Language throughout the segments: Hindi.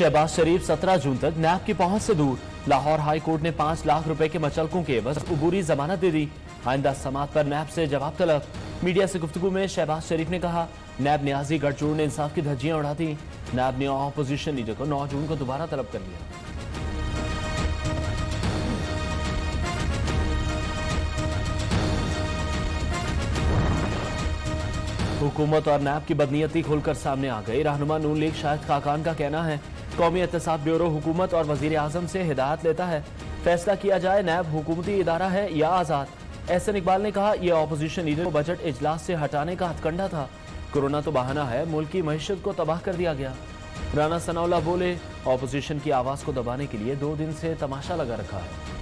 शहबाज शरीफ 17 जून तक नैब की पहुंच से दूर। लाहौर हाई कोर्ट ने 5 लाख रुपए के मचलकों के एवज अबूरी जमानत दे दी। आइंदा समात पर नैब से जवाब तलब। मीडिया से गुफ्तगू में शहबाज शरीफ ने कहा, नैब न्याजी गठजोड़ ने इंसाफ की धज्जियां उड़ा दी। नैब ने ऑपोजिशन लीडर को 9 जून को दोबारा तलब कर लिया। हुकूमत और नैब की बदनीयती खुलकर सामने आ गई। रहनुमा नून लीग शाहिद खाकान का कहना है, कौमी एहतसाब ब्यूरो हुकूमत और वजीर आजम से हिदायत लेता है, फैसला किया जाए नैब हुकूमती इदारा है या आज़ाद। एहसन इकबाल ने कहा, यह ऑपोजिशन लीडर को बजट इजलास से हटाने का हथकंडा था। कोरोना तो बहाना है, मुल्क की मईशत को तबाह कर दिया गया। राना सनाउल्लाह बोले, ऑपोजिशन की आवाज को दबाने के लिए 2 दिन से तमाशा लगा रखा है।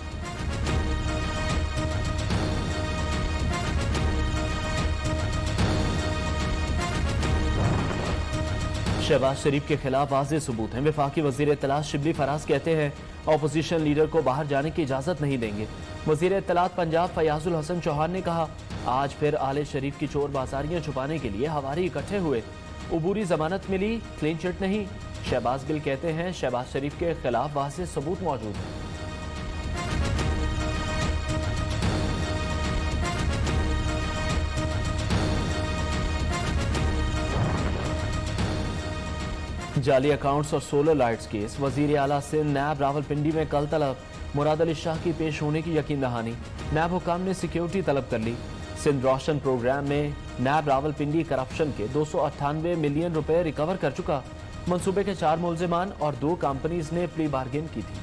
शहबाज शरीफ के खिलाफ वाज़ेह सबूत हैं। वफाकी वजीर इत्तलात शिबली फराज कहते हैं, ऑपोजिशन लीडर को बाहर जाने की इजाजत नहीं देंगे। वजीर इत्तलात पंजाब फयाजुल हसन चौहान ने कहा, आज फिर आले शरीफ की चोर बाजारियां छुपाने के लिए हवारी इकट्ठे हुए। अबूरी जमानत मिली, क्लीन चिट नहीं। शहबाज गिल कहते हैं, शहबाज शरीफ के खिलाफ वाज़ेह सबूत मौजूद हैं। जाली अकाउंट्स और सोलर लाइट्स केस। वजीर आला सिंध नैब रावलपिंडी में कल तलब। मुराद अली शाह की पेश होने की यकीन दहानी। नैब हुकाम ने सिक्योरिटी तलब कर ली। सिंध रोशन प्रोग्राम में नैब रावलपिंडी करप्शन के 298 मिलियन रुपए रिकवर कर चुका। मंसूबे के 4 मुलजिमान और 2 कंपनीज ने प्री बार्गेन की थी।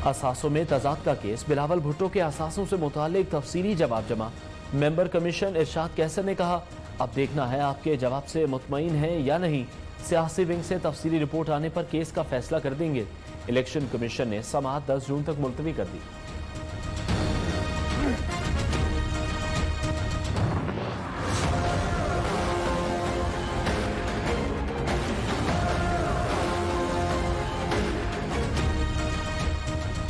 असासों में तजाद का केस। बिलावल भुट्टो के असासों से मुताल्लिक तफसीली जवाब जमा। मेंबर कमीशन इरशाद कैसर ने कहा, अब देखना है आपके जवाब से मुतमईन है या नहीं। सियासी विंग से तफसीली रिपोर्ट आने पर केस का फैसला कर देंगे। इलेक्शन कमीशन ने समाअत 10 जून तक मुलतवी कर दी।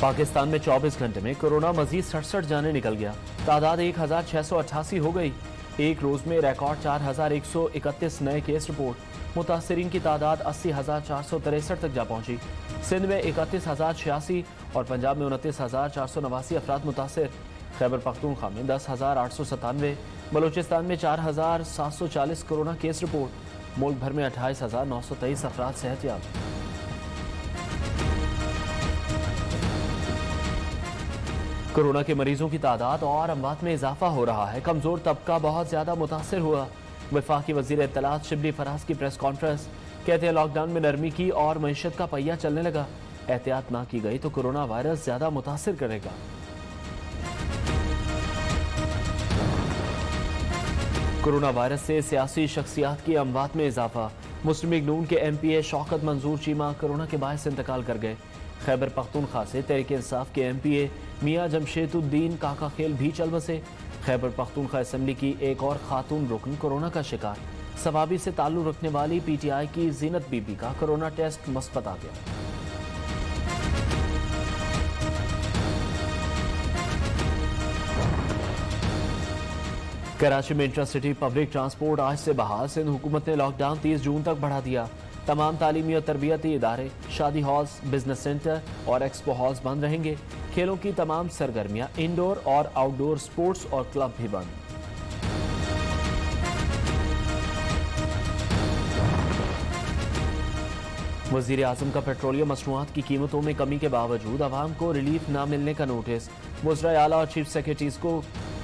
पाकिस्तान में 24 घंटे में कोरोना मजीद 67 जाने निकल गया। तादाद 1688 हो गई। एक रोज में रिकॉर्ड 4131 नए केस रिपोर्ट। मुतासरीन की तादाद 80,463 तक जा पहुंची। सिंध में 31,086 और पंजाब में 29,489 अफराद मुतासर। खैबर पख्तूनख्वा में 10,897, बलूचिस्तान में 4,740 कोरोना केस रिपोर्ट। मुल्क भर में 28,923 अफराद सेहतयाब। कोरोना के मरीजों की तादाद और अमवात में इजाफा हो रहा है। कमजोर तबका बहुत ज्यादा मुतासर हुआ। वफाकी वजीर इत्तलात शिबली फराज की प्रेस कॉन्फ्रेंस। कहते हैं, लॉकडाउन में नरमी की और मईशत का पहिया चलने लगा। एहतियात ना की गई तो कोरोना वायरस ज्यादा मुतासर करेगा। कोरोना वायरस से सियासी शख्सियात की अमवात में इजाफा। मुस्लिम लीग नून के MPA शौकत मंजूर चीमा कोरोना के बायस इंतकाल कर गए। खैबर पख्तूनख्वा से तहरीक इंसाफ के MPA मियां जमशेदुद्दीन काका खेल भी चल बसे। खैबर पख्तूनख्वा असेंबली की एक और खातून रुकन कोरोना का शिकार। सवाबी से ताल्लुक रखने वाली PTI की जीनत बीबी का कोरोना टेस्ट मस्बत आ गया। कराची में इंट्रासिटी पब्लिक ट्रांसपोर्ट आज से बहाल। सिंध हुकूमत ने लॉकडाउन 30 जून तक बढ़ा दिया। तमाम तालीमी और तरबियती इदारे, शादी हॉल्स, बिजनेस सेंटर और एक्सपो हॉल्स बंद रहेंगे। खेलों की तमाम सरगर्मियां, इंडोर और आउटडोर स्पोर्ट्स और क्लब भी बंद। वजीर आजम का पेट्रोलियम मसनूआत की कीमतों में कमी के बावजूद अवाम को रिलीफ न मिलने का नोटिस। वज़राए आला और चीफ सेक्रेटरीज को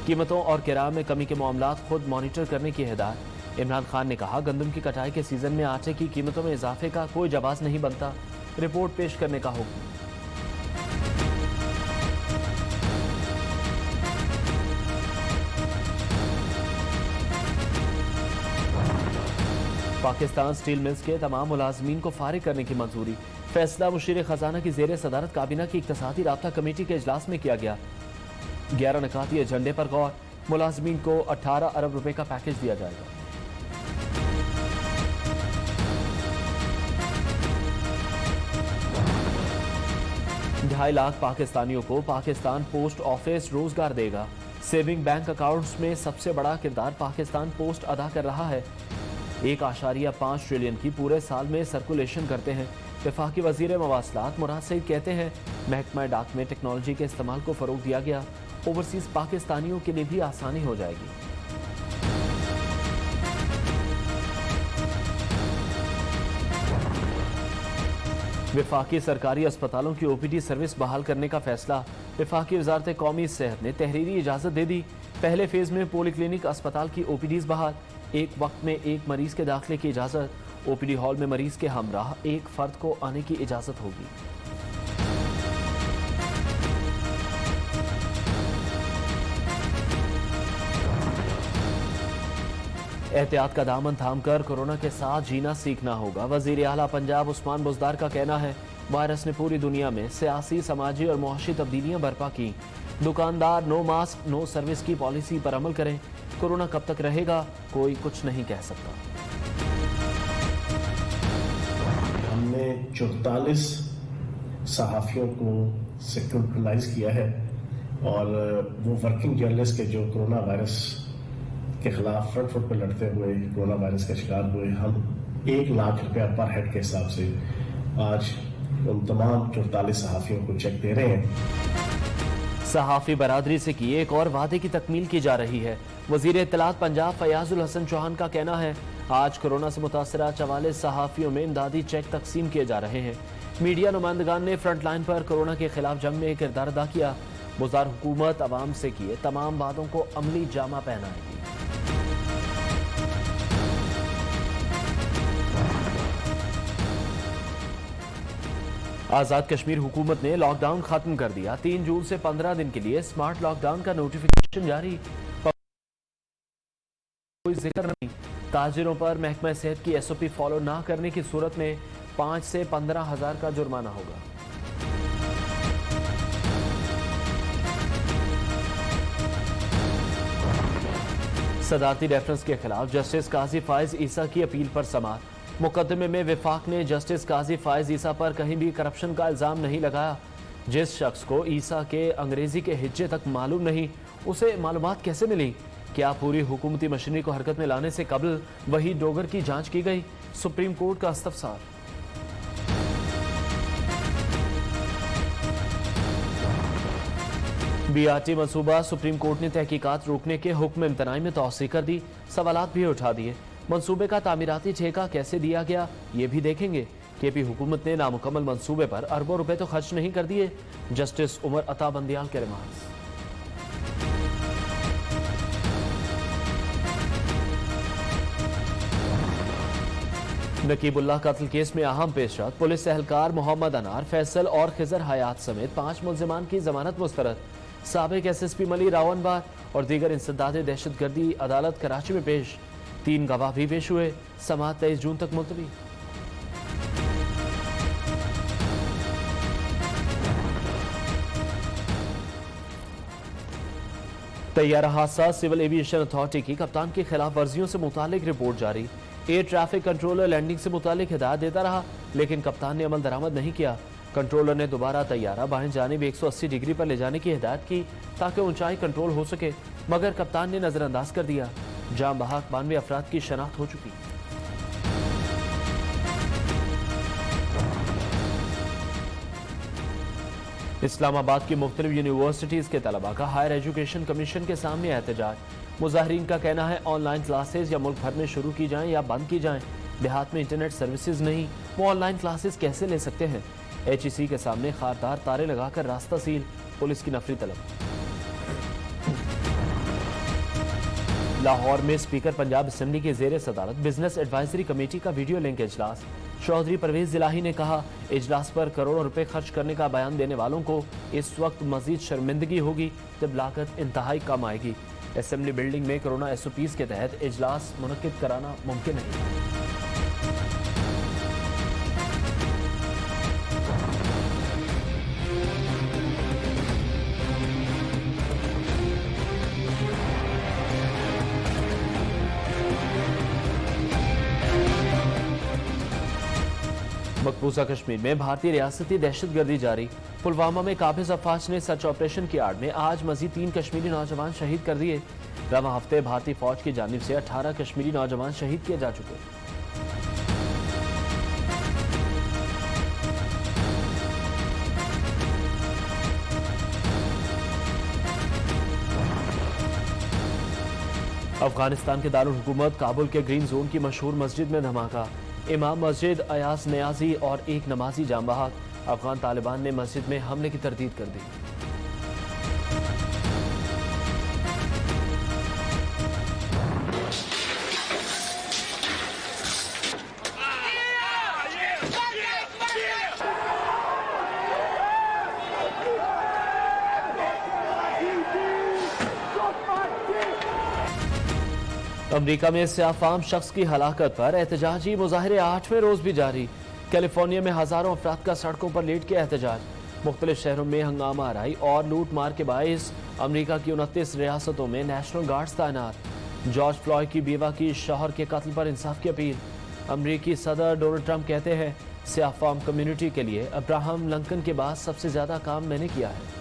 कीमतों और किराए में कमी के मामलात खुद मॉनिटर करने की हिदायत। इमरान खान ने कहा, गंदम की कटाई के सीजन में आटे की कीमतों में इजाफे का कोई जवाब नहीं बनता। रिपोर्ट पेश करने का हुक्म। पाकिस्तान स्टील मिल्स के तमाम मुलाजमीन को फारिग करने की मंजूरी। फैसला मुशीर खजाना की जेर सदारत काबीना की इक्तसादी राब्ता कमेटी के इजलास में किया गया। 11 नकाती एजेंडे पर गौर। मुलाजमीन को 18 अरब रुपए का पैकेज दिया जाएगा। ढाई लाख पाकिस्तानियों को पाकिस्तान पोस्ट ऑफिस रोजगार देगा। सेविंग बैंक अकाउंट्स में सबसे बड़ा किरदार पाकिस्तान पोस्ट अदा कर रहा है। 1.5 ट्रिलियन की पूरे साल में सर्कुलेशन करते हैं। वफाकी वजीर मवासलात मुराद सईद कहते हैं, महकमा डाक में टेक्नोलॉजी के इस्तेमाल को फरोग दिया गया, ओवरसीज पाकिस्तानियों के लिए भी आसानी हो जाएगी। वफाकी सरकारी अस्पतालों की ओपीडी सर्विस बहाल करने का फैसला। वफाकी वजारत कौमी सेहत ने तहरीरी इजाजत दे दी। पहले फेज में पॉलीक्लिनिक अस्पताल की ओपीडीज बहाल, एक वक्त में एक मरीज के दाखिले की इजाजत। ओपीडी हॉल में मरीज के हमराह एक फर्द को आने की इजाजत होगी। एहतियात का दामन थामकर कोरोना के साथ जीना सीखना होगा। वजीर आला पंजाब उस्मान बुज़दार का कहना है, वायरस ने पूरी दुनिया में सियासी, समाजी और मुआशी तब्दीलियां बर्पा की। दुकानदार नो मास्क नो सर्विस की पॉलिसी पर अमल करें। कोरोना कब तक रहेगा, कोई कुछ नहीं कह सकता। हमने 44 सहाफ़ियों को सिक्योरिटाइज किया है और वो वर्किंग जर्नलिस्ट के जो कोरोना वायरस के खिलाफ फ्रंट फुट पर लड़ते हुए कोरोना वायरस का शिकार हुए, हम 1 लाख रुपया पर हेड के हिसाब से आज उन तमाम 44 सहाफ़ियों को चेक दे रहे हैं। सहाफ़ी बरादरी से की एक और वादे की तकमील की जा रही है। वज़ीर इत्तलात पंजाब फयाजुल हसन चौहान का कहना है, आज कोरोना से मुतासरा 44 सहाफ़ियों में इमदादी चेक तकसीम किए जा रहे हैं। मीडिया नुमाइंदगान ने फ्रंट लाइन पर कोरोना के खिलाफ जंग में किरदार अदा किया। बुज़दार हुकूमत अवाम से किए तमाम वादों को अमली जामा पहनाएगी। आज़ाद कश्मीर हुकूमत ने लॉकडाउन खत्म कर दिया। 3 जून से 15 दिन के लिए स्मार्ट लॉकडाउन का नोटिफिकेशन जारी। कोई जिक्र नहीं। ताजिरों पर महकमा सेहत की SOP फॉलो ना करने की सूरत में 5 से 15,000 का जुर्माना होगा। सदारती रेफरेंस के खिलाफ जस्टिस काजी फायज ईसा की अपील पर समाअत। मुकदमे में विफाक ने जस्टिस काजी फायज ईसा पर कहीं भी करप्शन का इल्जाम नहीं लगाया। जिस शख्स को ईसा के अंग्रेजी के हिज्जे तक मालूम नहीं, उसे मालूमात कैसे मिली? क्या पूरी हुकूमती मशीनरी को हरकत में लाने से कबल वही डोगर की जांच की गई? सुप्रीम कोर्ट का इस्तफसार। BRT मनसूबा सुप्रीम कोर्ट ने तहकीकात रोकने के हुक्म इम्तनाई में तौसीक कर दी। सवालात भी उठा दिए। मंसूबे का तामीराती ठेका कैसे दिया गया, ये भी देखेंगे। KP हुकूमत ने नामुकम्मल मंसूबे पर अरबों रुपए तो खर्च नहीं कर दिए। जस्टिस उमर अता बंदियाल के रिमार्क्स। नकीबुल्लाह कत्ल केस में अहम पेशरफ। पुलिस एहलकार मोहम्मद अनार, फैसल और खिजर हयात समेत 5 मुल्जिमान की जमानत मुस्तरद। साबिक SSP मली रावनबार और दीगर इंसदादे दहशतगर्दी अदालत कराची में पेश। 3 गवाह भी पेश हुए। समाअत 23 जून तक मुलतवी। तैयारा हादसा, सिविल एविएशन अथॉरिटी की कप्तान की खिलाफ वर्जियों से मुतालिक रिपोर्ट जारी। एयर ट्रैफिक कंट्रोलर लैंडिंग से मुतालिक हिदायत देता रहा, लेकिन कप्तान ने अमल दरामद नहीं किया। कंट्रोलर ने दोबारा तैयारा बाएं जानिब 180 डिग्री पर ले जाने की हिदायत की ताकि ऊंचाई कंट्रोल हो सके, मगर कप्तान ने नजरअंदाज कर दिया। जाम बहक 92 अफराद की शनाख्त हो चुकी। इस्लामाबाद की मुख्तलिफ यूनिवर्सिटीज के तलबा का हायर एजुकेशन कमीशन के सामने एहतजाज। मुजाहिरीन का कहना है, ऑनलाइन क्लासेज या मुल्क भर में शुरू की जाएं या बंद की जाएं। देहात में इंटरनेट सर्विसेज नहीं, वो ऑनलाइन क्लासेज कैसे ले सकते हैं? HEC के सामने खारदार तारे लगाकर रास्ता सील, पुलिस की नफरी तलब। लाहौर में स्पीकर पंजाब असेंबली के जेर सदारत बिजनेस एडवाइजरी कमेटी का वीडियो लिंक इजलास। चौधरी परवेज जिलाही ने कहा, इजलास पर करोड़ों रुपए खर्च करने का बयान देने वालों को इस वक्त मजीद शर्मिंदगी होगी जब लागत इंतहाई कम आएगी। असेंबली बिल्डिंग में कोरोना SOPs के तहत इजलास मुनक्किद कराना मुमकिन नहीं। मकबूजा कश्मीर में भारतीय रियासती दहशतगर्दी जारी। पुलवामा में काबिज अफवाज ने सर्च ऑपरेशन की आड़ में आज मजीद 3 कश्मीरी नौजवान शहीद कर दिए। रवां हफ्ते भारतीय फौज की जानिब से 18 कश्मीरी नौजवान शहीद किए जा चुके। अफगानिस्तान के दारुल हुकूमत काबुल के ग्रीन जोन की मशहूर मस्जिद में धमाका। इमाम मस्जिद अयाज नियाजी और एक नमाजी जाम बहक। अफगान तालिबान ने मस्जिद में हमले की तरदीद कर दी। अमेरिका में स्याफाम शख्स की हलाकत पर एहतजाजी मुजाहरे 8वें रोज भी जारी। कैलिफोर्निया में हजारों अफराद का सड़कों पर लेट के एहतजाज। मुख्तलिफ शहरों में हंगामा आराई और लूट मार के बाइस अमेरिका की 29 रियासतों में नेशनल गार्ड्स तैनात। जॉर्ज फ्लॉयड की बीवा की शौहर के कत्ल पर इंसाफ की अपील। अमेरिकी सदर डोनाल्ड ट्रंप कहते हैं स्याफाम कम्युनिटी के लिए अब्राहम लिंकन के बाद सबसे ज्यादा काम मैंने किया है।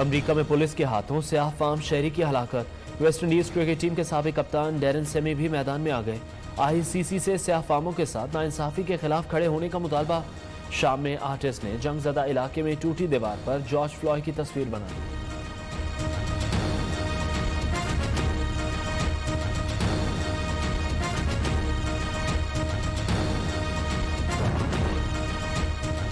अमेरिका में पुलिस के हाथों स्याफाम शहरी की हलाकत। वेस्ट इंडीज क्रिकेट टीम के साबिक कप्तान डेरन सेमी भी मैदान में आ गए। आईसीसी से स्याफामों के साथ नाइंसाफी के खिलाफ खड़े होने का मुतालबा। शाम में आर्टिस्ट ने जंगजदा इलाके में टूटी दीवार पर जॉर्ज फ्लॉयड की तस्वीर बनाई।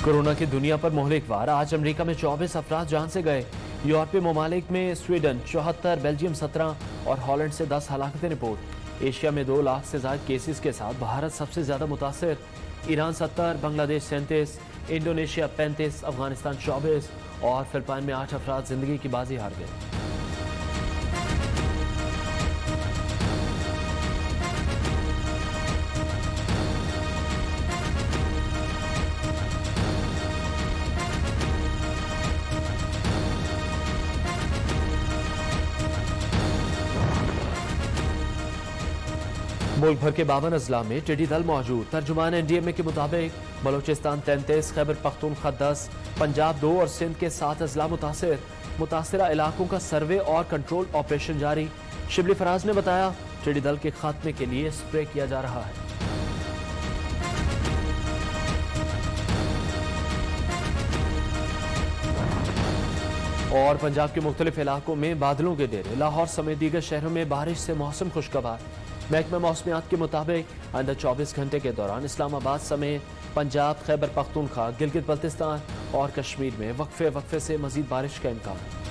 कोरोना की दुनिया पर मोहलिक वार। आज अमेरिका में 24 अफराद जान से गए। यूरोपीय ममालिक में स्वीडन 74, बेल्जियम 17 और हॉलैंड से 10 हलाकतें रिपोर्ट। एशिया में 2 लाख से ज्यादा केसेस के साथ भारत सबसे ज्यादा मुतासर। ईरान 70, बांग्लादेश 37, इंडोनेशिया 35, अफगानिस्तान 24 और फिलिपाइन में 8 अफराद जिंदगी की बाजी हार गए। मुल्क भर के 52 अजला में टिड्डी दल मौजूद। तर्जुमान एनडीएमए के मुताबिक बलोचिस्तान 33, खैबर पख्तूनख्वा 10, पंजाब 2 और सिंध के 7 अजला मुतासिर। मुतासिरा इलाकों का सर्वे और कंट्रोल ऑपरेशन जारी। शिबली फराज ने बताया टिड्डी दल के खात्मे के लिए स्प्रे किया जा रहा है। और पंजाब के मुख्तलिफ इलाकों में बादलों के डेरे। लाहौर समेत दीगर शहरों में बारिश से मौसम खुशगवार। महकमा मौसमियात के मुताबिक आइंदा 24 घंटे के दौरान इस्लामाबाद समेत पंजाब, खैबर पख्तूनख्वा, गिलगित बल्तिस्तान और कश्मीर में वक्फे वक्फे से मजीद बारिश का इम्कान।